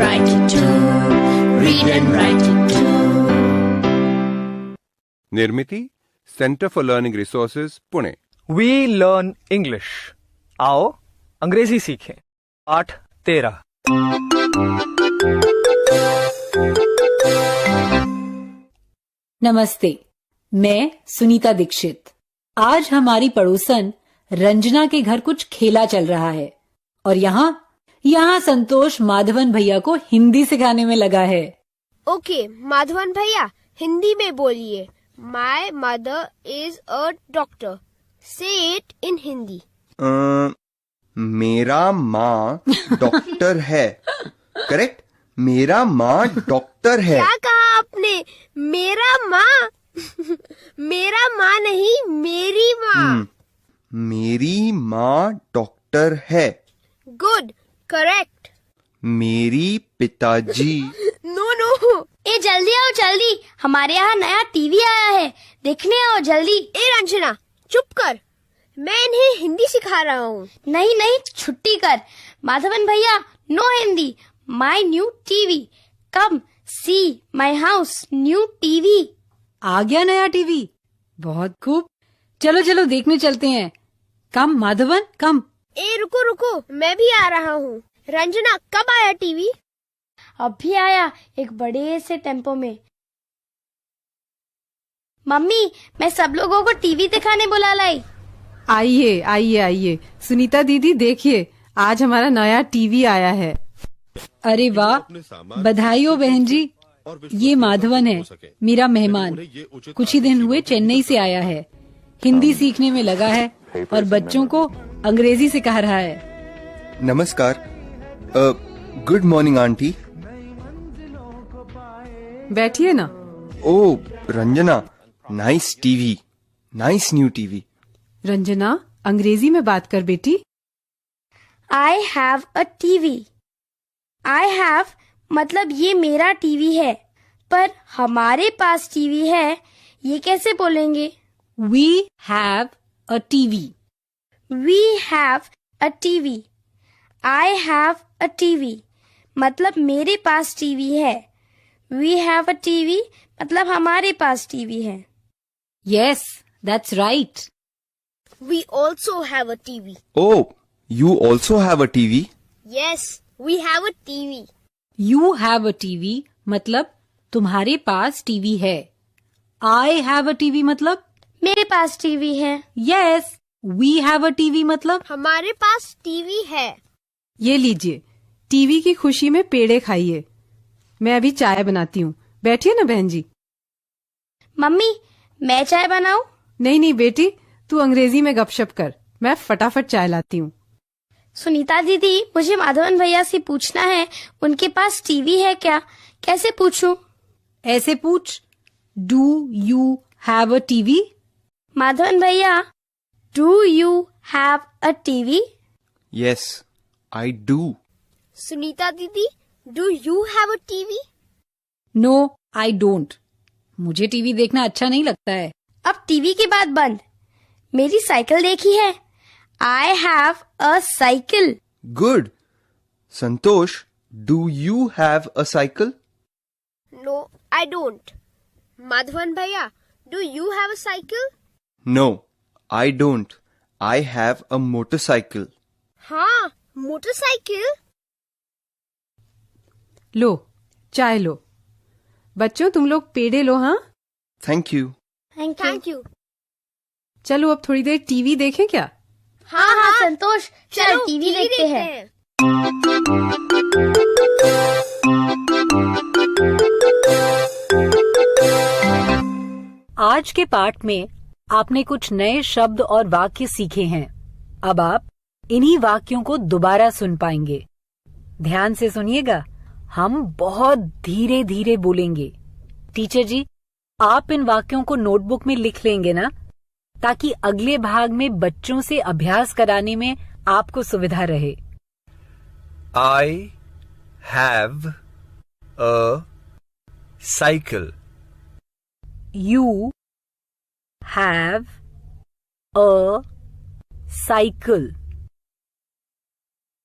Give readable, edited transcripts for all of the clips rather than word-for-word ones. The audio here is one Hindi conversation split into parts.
write it too. Read and write it too. Nirmiti centre for learning resources Pune. We learn English. आओ अंग्रेजी सीखें। पाठ 13। नमस्ते, मैं सुनीता दीक्षित। आज हमारी पड़ोसन रंजना के घर कुछ खेला चल रहा है और यहाँ संतोष माधवन भैया को हिंदी सिखाने में लगा है। ओके, माधवन भैया हिंदी में बोलिए। My mother is a doctor. से इट इन हिंदी। मेरा माँ डॉक्टर है। करेक्ट, मेरा माँ डॉक्टर है। क्या कहा आपने? मेरा माँ? मेरा माँ नहीं, मेरी माँ। मेरी माँ डॉक्टर है। Good, correct. मेरी पिताजी। नो। ए जल्दी आओ जल्दी, हमारे यहाँ नया टीवी आया है, देखने आओ जल्दी। ए रंजना, चुप कर, मैं इन्हें हिंदी सिखा रहा हूँ। नहीं, छुट्टी कर। माधवन भैया, no Hindi. My new TV, come see my house new TV. आ गया नया टीवी, बहुत खूब। चलो देखने चलते हैं। कम माधवन, कम। ए रुको, मैं भी आ रहा हूँ। रंजना, कब आया टीवी? अभी आया, एक बड़े से टेम्पो में। मम्मी, मैं सब लोगों को टीवी दिखाने बुला लाई। आइए, सुनीता दीदी देखिए, आज हमारा नया टीवी आया है। अरे वाह, बधाई हो बहन जी। ये माधवन है, मेरा मेहमान। कुछ ही दिन हुए चेन्नई से आया है, हिंदी सीखने में लगा है और बच्चों को अंग्रेजी सिखा रहा है। नमस्कार। Good morning aunty. बैठिए ना। ओ Ranjana, nice TV, nice new TV. Ranjana, Angrezi में बात कर बेटी। I have a TV. I have मतलब ये मेरा टीवी है, पर हमारे पास टीवी है, ये कैसे बोलेंगे? We have a TV. We have a TV. I have a TV मतलब मेरे पास टीवी है। We have a TV मतलब हमारे पास टीवी है। Yes, that's right. We also have a TV. Oh, you also have a TV? Yes, we have a TV. You have a TV मतलब तुम्हारे पास टीवी है। I have a TV मतलब मेरे पास टीवी है। Yes, we have a TV मतलब हमारे पास टीवी है। ये लीजिए, टीवी की खुशी में पेड़े खाइए। मैं अभी चाय बनाती हूँ, बैठिए ना बहन जी। मम्मी, मैं चाय बनाऊं? नहीं बेटी, तू अंग्रेजी में गपशप कर, मैं फटाफट चाय लाती हूँ। सुनीता दीदी, मुझे माधवन भैया से पूछना है, उनके पास टीवी है क्या? कैसे पूछूं? ऐसे पूछ, Do you have a TV? Madhavan भैया, Do you have a TV? Yes, I do. Sunita दीदी, Do you have a TV? No, I don't. मुझे टीवी देखना अच्छा नहीं लगता है। अब टीवी की बात बंद। मेरी साइकिल देखी है? I have a cycle. Good. Santosh, do you have a cycle? No, I don't. Madhavan bhaiya, do you have a cycle? No, I don't. I have a motorcycle. हाँ, मोटरसाइकिल। लो, चाय लो। बच्चों, तुम लोग पेड़े लो। हाँ, Thank you. Thank you. चलो अब थोड़ी देर टीवी देखें क्या? हाँ, संतोष, चल टीवी देखते हैं। आज के पाठ में आपने कुछ नए शब्द और वाक्य सीखे हैं। अब आप इन्हीं वाक्यों को दोबारा सुन पाएंगे। ध्यान से सुनिएगा, हम बहुत धीरे धीरे बोलेंगे। टीचर जी, आप इन वाक्यों को नोटबुक में लिख लेंगे ना, ताकि अगले भाग में बच्चों से अभ्यास कराने में आपको सुविधा रहे। I have a cycle. You have a cycle.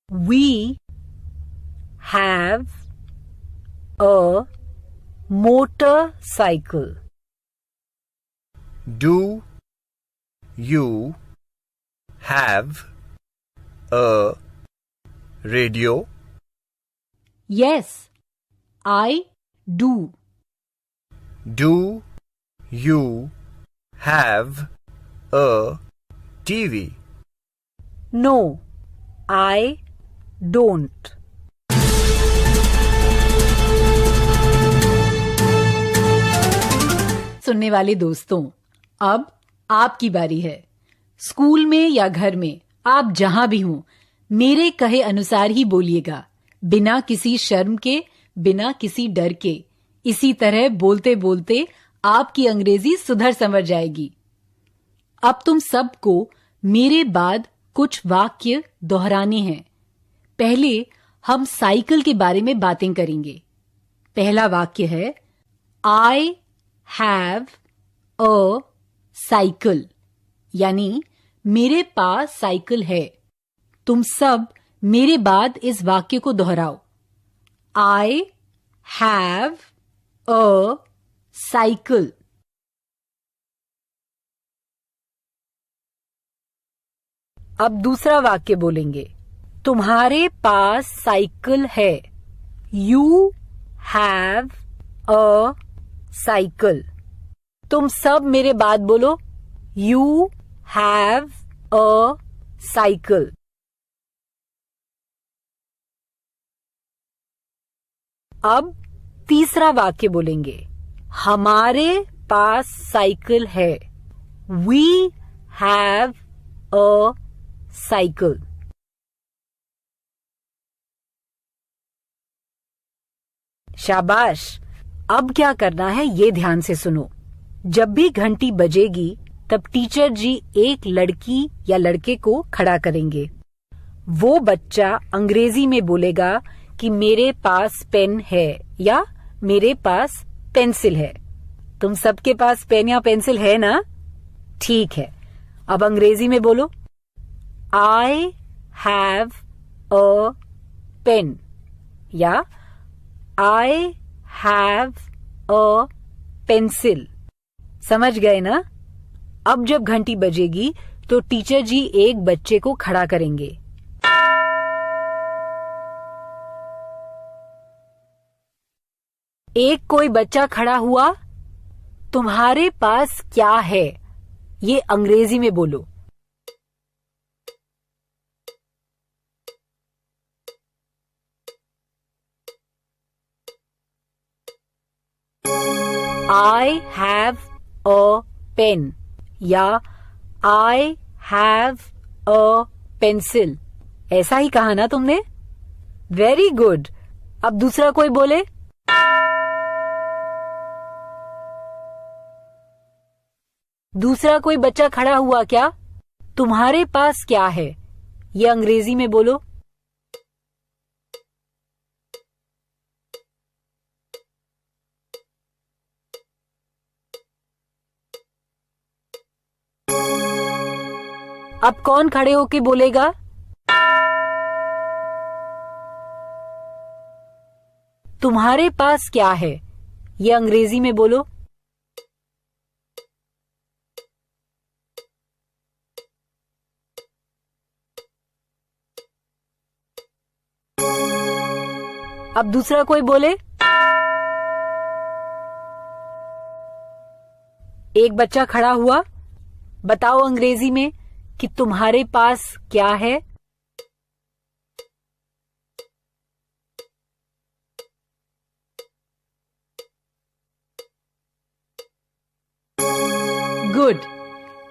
We have a motorcycle? Do you have a radio? Yes, I do. Do you have a TV? No, I don't. सुनने वाले दोस्तों, अब आपकी बारी है। स्कूल में या घर में, आप जहां भी हों, मेरे कहे अनुसार ही बोलिएगा, बिना किसी शर्म के, बिना किसी डर के। इसी तरह बोलते बोलते आपकी अंग्रेजी सुधर संवर जाएगी। अब तुम सबको मेरे बाद कुछ वाक्य दोहराने हैं। पहले हम साइकिल के बारे में बातें करेंगे। पहला वाक्य है आई हैव अ साइकिल, यानी मेरे पास साइकिल है। तुम सब मेरे बाद इस वाक्य को दोहराओ। आई हैव अ साइकिल। अब दूसरा वाक्य बोलेंगे, तुम्हारे पास साइकिल है। You have a cycle. तुम सब मेरे बाद बोलो, यू हैव अ साइकिल। अब तीसरा वाक्य बोलेंगे, हमारे पास साइकिल है। We have a cycle. शाबाश। अब क्या करना है ये ध्यान से सुनो। जब भी घंटी बजेगी तब टीचर जी एक लड़की या लड़के को खड़ा करेंगे। वो बच्चा अंग्रेजी में बोलेगा कि मेरे पास पेन है या मेरे पास पेंसिल है। तुम सबके पास पेन या पेंसिल है ना? ठीक है, अब अंग्रेजी में बोलो, आई हैव अ पेन या आई हैव अ पेंसिल। समझ गए ना? अब जब घंटी बजेगी तो टीचर जी एक बच्चे को खड़ा करेंगे। एक कोई बच्चा खड़ा हुआ, तुम्हारे पास क्या है? ये अंग्रेजी में बोलो। I have a pen या I have a pencil। ऐसा ही कहा ना तुमने? Very good. अब दूसरा कोई बोले। दूसरा कोई बच्चा खड़ा हुआ क्या? तुम्हारे पास क्या है? ये अंग्रेजी में बोलो। अब कौन खड़े होके बोलेगा? तुम्हारे पास क्या है? ये अंग्रेजी में बोलो। अब दूसरा कोई बोले। एक बच्चा खड़ा हुआ, बताओ अंग्रेजी में कि तुम्हारे पास क्या है? गुड।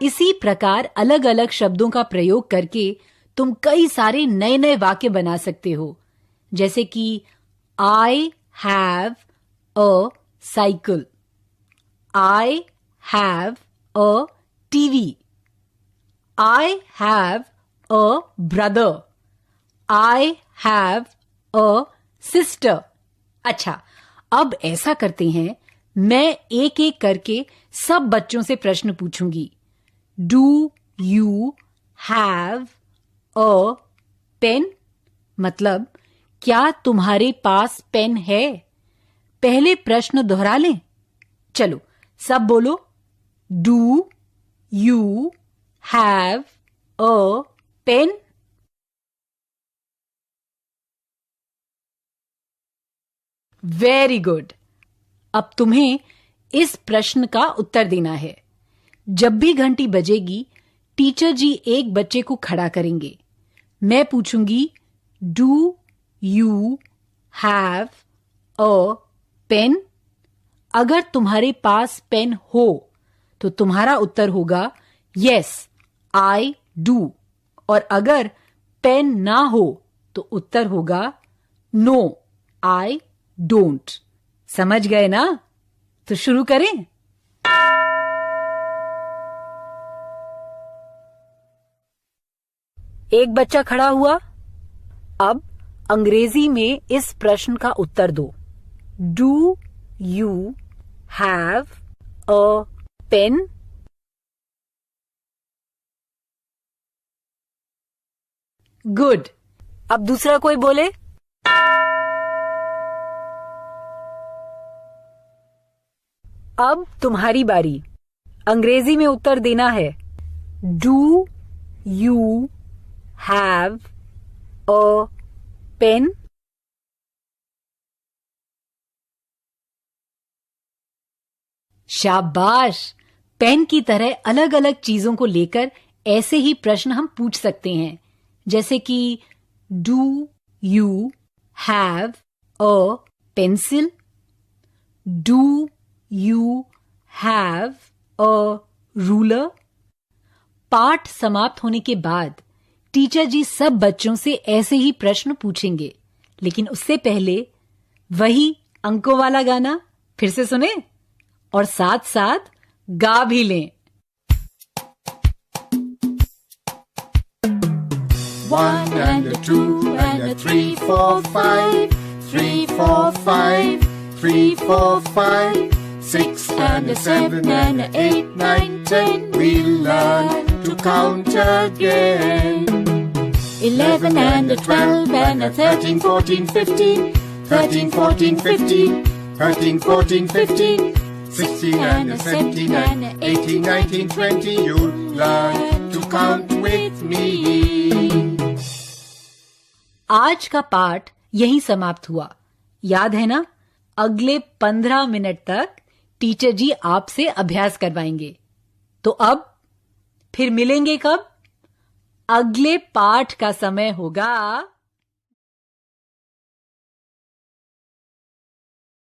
इसी प्रकार अलग अलग शब्दों का प्रयोग करके तुम कई सारे नए नए वाक्य बना सकते हो, जैसे कि आई have a cycle, I have a TV, I have a brother. I have a sister. अच्छा, अब ऐसा करते हैं, मैं एक एक करके सब बच्चों से प्रश्न पूछूंगी। Do you have a pen? मतलब क्या तुम्हारे पास पेन है? पहले प्रश्न दोहरा लें। चलो सब बोलो, do you have a pen? Very good. अब तुम्हें इस प्रश्न का उत्तर देना है। जब भी घंटी बजेगी, टीचर जी एक बच्चे को खड़ा करेंगे। मैं पूछूंगी, do you have a pen? अगर तुम्हारे पास पेन हो तो तुम्हारा उत्तर होगा यस आई डू, और अगर पेन ना हो तो उत्तर होगा नो आई डोंट। समझ गए ना? तो शुरू करें। एक बच्चा खड़ा हुआ। अब अंग्रेजी में इस प्रश्न का उत्तर दो। Do you have a pen? Good. अब दूसरा कोई बोले। अब तुम्हारी बारी। अंग्रेजी में उत्तर देना है। Do you have a pen? शाबाश। पेन की तरह अलग अलग चीजों को लेकर ऐसे ही प्रश्न हम पूछ सकते हैं, जैसे कि do you have a pencil? Do you have a ruler? पाठ समाप्त होने के बाद टीचर जी सब बच्चों से ऐसे ही प्रश्न पूछेंगे, लेकिन उससे पहले वही अंकों वाला गाना फिर से सुने और साथ साथ गा भी लें। 1 and a 2 and a 3, 4, 5. 3, 4, 5. 3, 4, 5. 6 and a 7 and a 8, 9, 10. We learn to count again. 11 and a 12 and a 13, 14, 15. 13, 14, 15. 13, 14, 15. 16 and a 17 and a 18, 19, 20. You learn to count with me. आज का पाठ यहीं समाप्त हुआ। याद है ना? अगले 15 मिनट तक टीचर जी आपसे अभ्यास करवाएंगे। तो अब फिर मिलेंगे कब? अगले पाठ का समय होगा